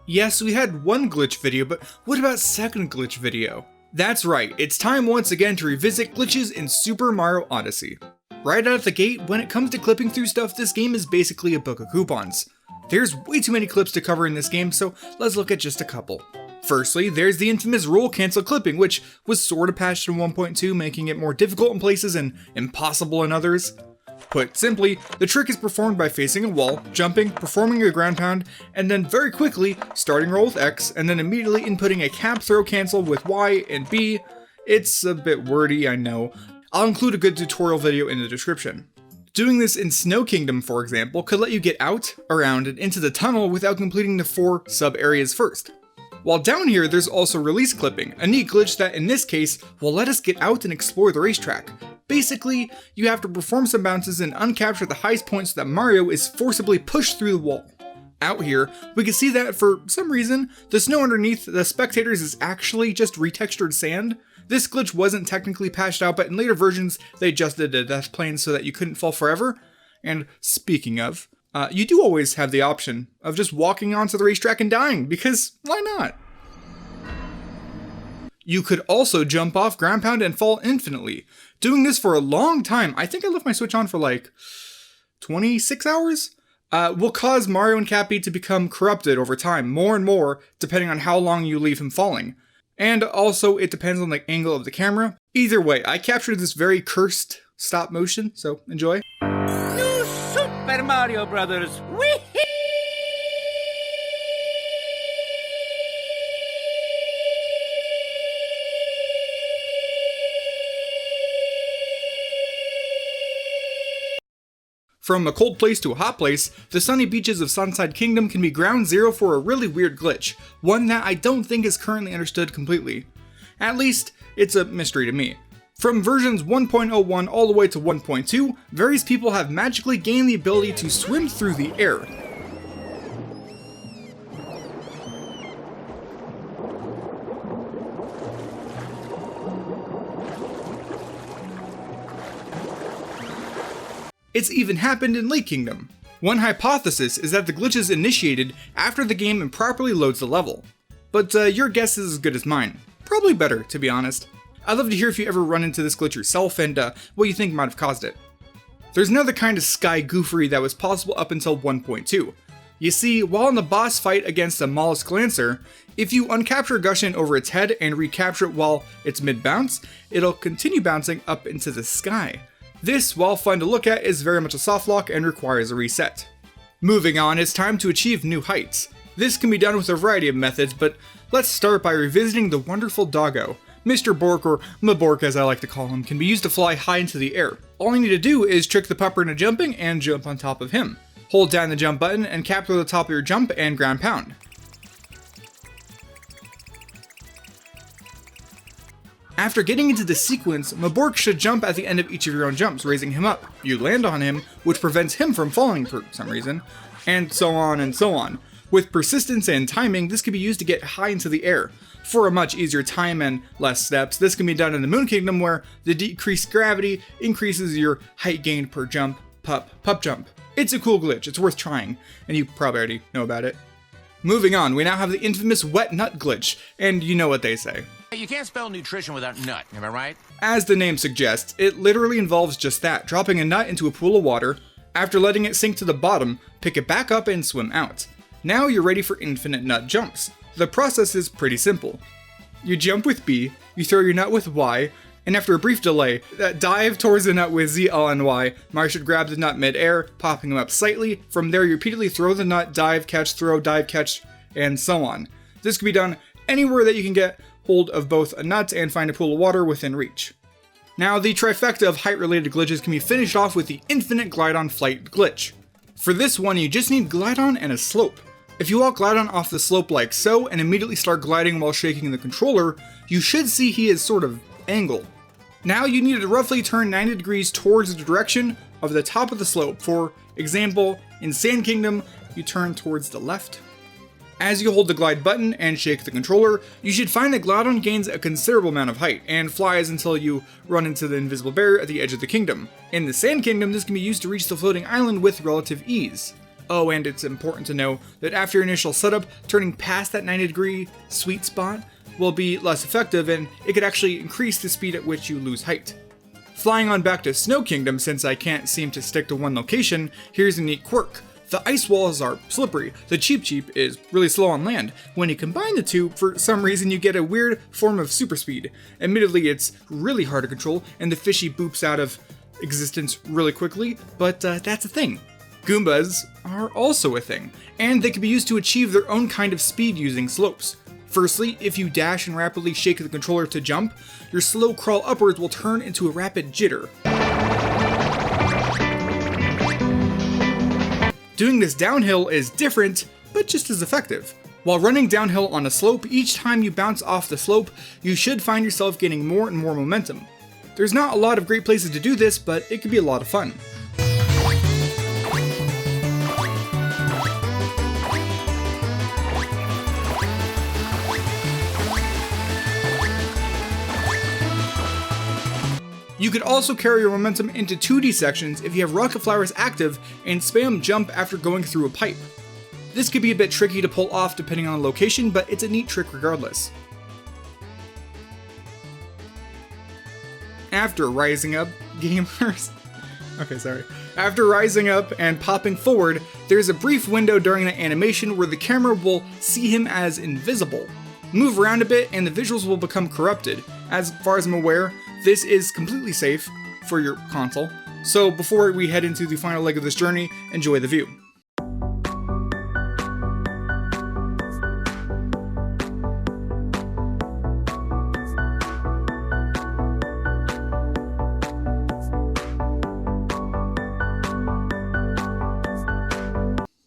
Yes, we had one glitch video, but what about second glitch video? That's right, it's time once again to revisit glitches in Super Mario Odyssey. Right out of the gate, when it comes to clipping through stuff, this game is basically a book of coupons. There's way too many clips to cover in this game, so let's look at just a couple. Firstly, there's the infamous roll cancel clipping, which was sorta patched in 1.2, making it more difficult in places and impossible in others. Put simply, the trick is performed by facing a wall, jumping, performing a ground pound, and then very quickly starting roll with X, and then immediately inputting a cap throw cancel with Y and B. It's a bit wordy, I know. I'll include a good tutorial video in the description. Doing this in Snow Kingdom, for example, could let you get out, around, and into the tunnel without completing the 4 sub-areas first. While down here, there's also release clipping, a neat glitch that in this case will let us get out and explore the racetrack. Basically, you have to perform some bounces and uncapture the highest point so that Mario is forcibly pushed through the wall. Out here, we can see that for some reason, the snow underneath the spectators is actually just retextured sand. This glitch wasn't technically patched out, but in later versions, they adjusted the death plane so that you couldn't fall forever. And speaking of, you do always have the option of just walking onto the racetrack and dying, because why not? You could also jump off, ground pound, and fall infinitely. Doing this for a long time, I think I left my Switch on for like 26 hours, will cause Mario and Cappy to become corrupted over time, more and more, depending on how long you leave him falling. And also, it depends on the angle of the camera. Either way, I captured this very cursed stop motion, so enjoy. New Super Mario Brothers! Wiiiiiii! From a cold place to a hot place, the sunny beaches of Sunside Kingdom can be ground zero for a really weird glitch, one that I don't think is currently understood completely. At least, it's a mystery to me. From versions 1.01 all the way to 1.2, various people have magically gained the ability to swim through the air. It's even happened in Lake Kingdom. One hypothesis is that the glitch is initiated after the game improperly loads the level. But your guess is as good as mine. Probably better, to be honest. I'd love to hear if you ever run into this glitch yourself and what you think might have caused it. There's another kind of sky goofery that was possible up until 1.2. You see, while in the boss fight against a mollusk lancer, if you uncapture Gushin over its head and recapture it while it's mid-bounce, it'll continue bouncing up into the sky. This, while fun to look at, is very much a soft lock and requires a reset. Moving on, it's time to achieve new heights. This can be done with a variety of methods, but let's start by revisiting the wonderful doggo. Mr. Bork, or Mabork as I like to call him, can be used to fly high into the air. All you need to do is trick the pupper into jumping and jump on top of him. Hold down the jump button and capture the top of your jump and ground pound. After getting into the sequence, Mabork should jump at the end of each of your own jumps, raising him up. You land on him, which prevents him from falling for some reason, and so on and so on. With persistence and timing, this can be used to get high into the air. For a much easier time and less steps, this can be done in the Moon Kingdom, where the decreased gravity increases your height gained per jump, pup jump. It's a cool glitch, it's worth trying, and you probably already know about it. Moving on, we now have the infamous wet nut glitch, and you know what they say. You can't spell nutrition without nut, am I right? As the name suggests, it literally involves just that, dropping a nut into a pool of water. After letting it sink to the bottom, pick it back up and swim out. Now you're ready for infinite nut jumps. The process is pretty simple. You jump with B, you throw your nut with Y, and after a brief delay, dive towards the nut with Z, L, and Y. Mario should grab the nut mid-air, popping him up slightly. From there, you repeatedly throw the nut, dive, catch, throw, dive, catch, and so on. This can be done anywhere that you can get hold of both a nut and find a pool of water within reach. Now, the trifecta of height-related glitches can be finished off with the infinite glide-on flight glitch. For this one, you just need glide-on and a slope. If you walk glide-on off the slope like so, and immediately start gliding while shaking the controller, you should see he is sort of angled. Now you need to roughly turn 90 degrees towards the direction of the top of the slope. For example, in Sand Kingdom, you turn towards the left. As you hold the glide button and shake the controller, you should find that Glide-On gains a considerable amount of height, and flies until you run into the invisible barrier at the edge of the kingdom. In the Sand Kingdom, this can be used to reach the floating island with relative ease. Oh, and it's important to know that after your initial setup, turning past that 90-degree sweet spot will be less effective, and it could actually increase the speed at which you lose height. Flying on back to Snow Kingdom, since I can't seem to stick to one location, here's a neat quirk. The ice walls are slippery, the Cheep Cheep is really slow on land. When you combine the two, for some reason you get a weird form of super speed. Admittedly, it's really hard to control, and the fishy boops out of existence really quickly, but that's a thing. Goombas are also a thing, and they can be used to achieve their own kind of speed using slopes. Firstly, if you dash and rapidly shake the controller to jump, your slow crawl upwards will turn into a rapid jitter. Doing this downhill is different, but just as effective. While running downhill on a slope, each time you bounce off the slope, you should find yourself gaining more and more momentum. There's not a lot of great places to do this, but it can be a lot of fun. You could also carry your momentum into 2D sections if you have rocket flowers active and spam jump after going through a pipe. This could be a bit tricky to pull off depending on the location, but it's a neat trick regardless. After rising up, gamers... After rising up and popping forward, there's a brief window during the animation where the camera will see him as invisible. Move around a bit and the visuals will become corrupted. As far as I'm aware, this is completely safe for your console, so before we head into the final leg of this journey, enjoy the view.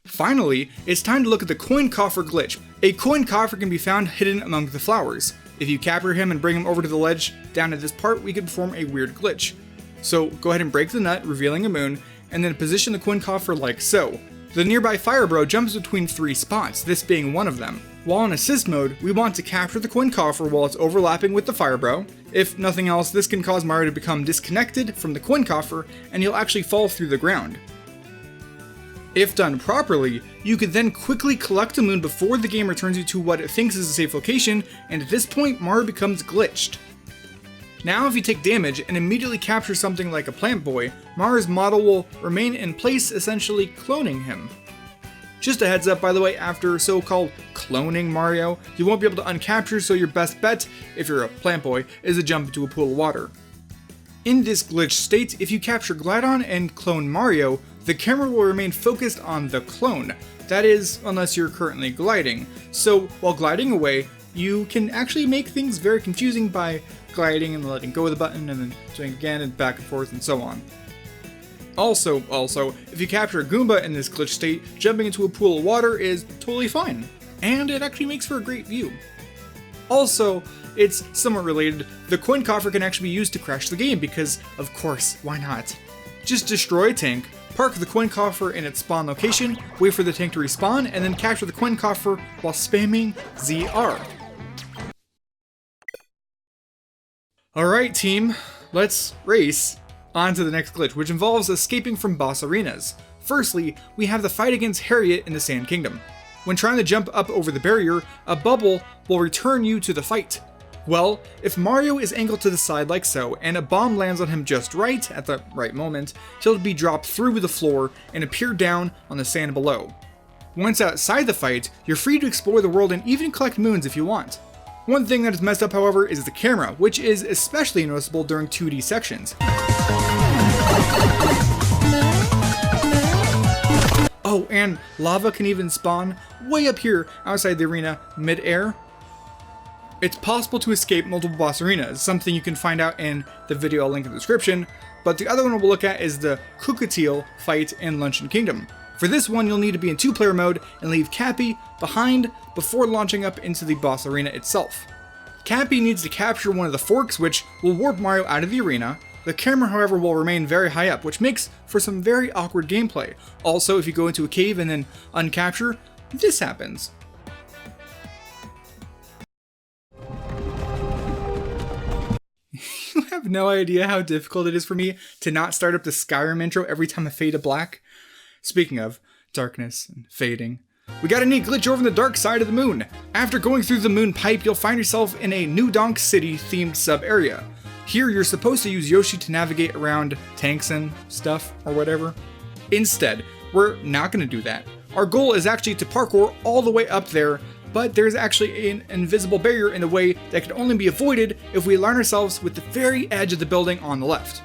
Finally, it's time to look at the coin coffer glitch. A coin coffer can be found hidden among the flowers. If you capture him and bring him over to the ledge down at this part, we can perform a weird glitch. So go ahead and break the nut, revealing a moon, and then position the coin coffer like so. The nearby Fire Bro jumps between 3 spots, this being one of them. While in assist mode, we want to capture the coin coffer while it's overlapping with the Fire Bro. If nothing else, this can cause Mario to become disconnected from the coin coffer, and he'll actually fall through the ground. If done properly, you could then quickly collect a moon before the game returns you to what it thinks is a safe location, and at this point Mario becomes glitched. Now if you take damage and immediately capture something like a plant boy, Mario's model will remain in place, essentially cloning him. Just a heads up, by the way, after so-called cloning Mario, you won't be able to uncapture, so your best bet, if you're a plant boy, is to jump into a pool of water. In this glitch state, if you capture Glidon and clone Mario, the camera will remain focused on the clone. That is, unless you're currently gliding. So while gliding away, you can actually make things very confusing by gliding and letting go of the button and then doing it again and back and forth and so on. Also, if you capture a Goomba in this glitch state, jumping into a pool of water is totally fine. And it actually makes for a great view. Also, it's somewhat related, the coin coffer can actually be used to crash the game because, of course, why not? Just destroy a tank, park the coin coffer in its spawn location, wait for the tank to respawn, and then capture the coin coffer while spamming ZR. Alright team, let's race on to the next glitch, which involves escaping from boss arenas. Firstly, we have the fight against Harriet in the Sand Kingdom. When trying to jump up over the barrier, a bubble will return you to the fight. Well, if Mario is angled to the side like so, and a bomb lands on him just right at the right moment, he'll be dropped through the floor and appear down on the sand below. Once outside the fight, you're free to explore the world and even collect moons if you want. One thing that is messed up, however, is the camera, which is especially noticeable during 2D sections. Oh, and lava can even spawn way up here outside the arena mid-air. It's possible to escape multiple boss arenas, something you can find out in the video I'll link in the description, but the other one we'll look at is the Cookatiel fight in Luncheon Kingdom. For this one, you'll need to be in 2-player mode and leave Cappy behind before launching up into the boss arena itself. Cappy needs to capture one of the forks, which will warp Mario out of the arena. The camera, however, will remain very high up, which makes for some very awkward gameplay. Also, if you go into a cave and then uncapture, this happens. You have no idea how difficult it is for me to not start up the Skyrim intro every time I fade to black. Speaking of, darkness and fading. We got a neat glitch over on the dark side of the moon. After going through the moon pipe, you'll find yourself in a New Donk City themed sub-area. Here, you're supposed to use Yoshi to navigate around tanks and stuff, or whatever. Instead, we're not going to do that. Our goal is actually to parkour all the way up there, but there's actually an invisible barrier in the way that can only be avoided if we align ourselves with the very edge of the building on the left.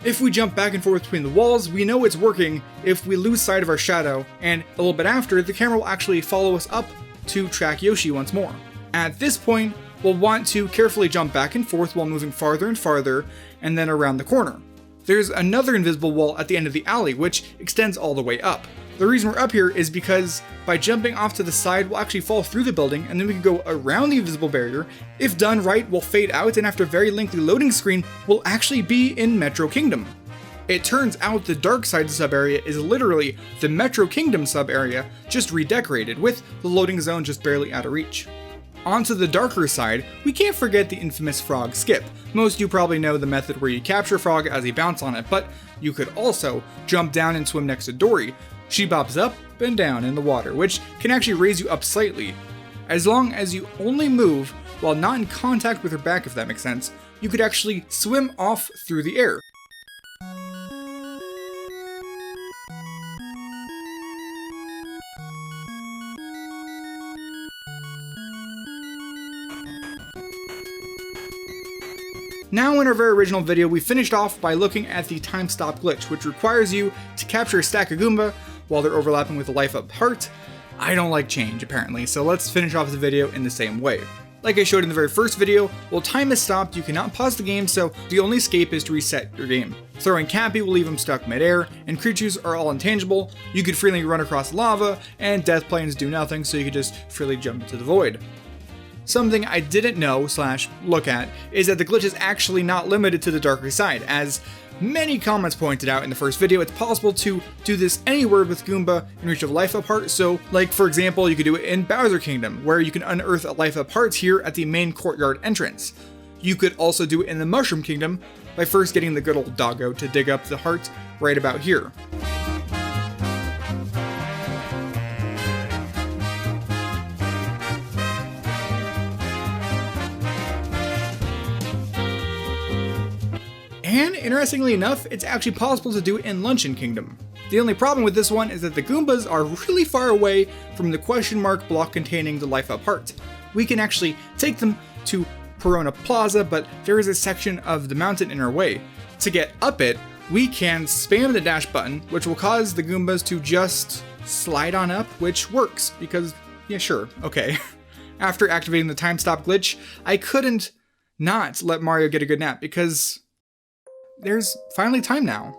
If we jump back and forth between the walls, we know it's working if we lose sight of our shadow, and a little bit after, the camera will actually follow us up to track Yoshi once more. At this point, we'll want to carefully jump back and forth while moving farther and farther, and then around the corner. There's another invisible wall at the end of the alley, which extends all the way up. The reason we're up here is because by jumping off to the side, we'll actually fall through the building, and then we can go around the invisible barrier. If done right, we'll fade out, and after a very lengthy loading screen, we'll actually be in Metro Kingdom. It turns out the dark side sub-area is literally the Metro Kingdom sub-area, just redecorated, with the loading zone just barely out of reach. Onto the darker side, we can't forget the infamous frog skip. Most of you probably know the method where you capture a frog as you bounce on it, but you could also jump down and swim next to Dory. She bobs up and down in the water, which can actually raise you up slightly. As long as you only move while not in contact with her back, if that makes sense, you could actually swim off through the air. Now in our very original video, we finished off by looking at the time stop glitch, which requires you to capture a stack of Goomba while they're overlapping with a life up heart. I don't like change, apparently, so let's finish off the video in the same way. Like I showed in the very first video, while time is stopped, you cannot pause the game, so the only escape is to reset your game. Throwing Cappy will leave him stuck midair, and creatures are all intangible. You could freely run across lava, and death planes do nothing, so you could just freely jump into the void. Something I didn't know / look at is that the glitch is actually not limited to the darker side. As many comments pointed out in the first video, it's possible to do this anywhere with Goomba in reach of life up heart. So like for example, you could do it in Bowser Kingdom, where you can unearth a life up heart here at the main courtyard entrance. You could also do it in the Mushroom Kingdom by first getting the good old doggo to dig up the heart right about here. And interestingly enough, it's actually possible to do it in Luncheon Kingdom. The only problem with this one is that the Goombas are really far away from the question mark block containing the life up heart. We can actually take them to Perona Plaza, but there is a section of the mountain in our way. To get up it, we can spam the dash button, which will cause the Goombas to just slide on up, which works because, yeah, sure, okay. After activating the time stop glitch, I couldn't not let Mario get a good nap because there's finally time now.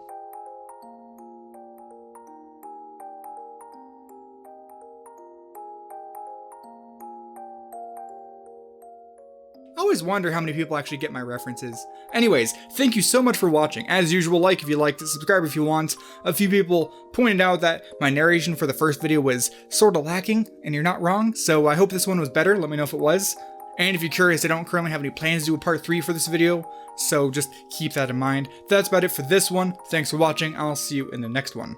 I always wonder how many people actually get my references. Anyways, thank you so much for watching. As usual, like if you liked it, subscribe if you want. A few people pointed out that my narration for the first video was sorta lacking, and you're not wrong, so I hope this one was better. Let me know if it was. And if you're curious, I don't currently have any plans to do a part 3 for this video, so just keep that in mind. That's about it for this one. Thanks for watching. I'll see you in the next one.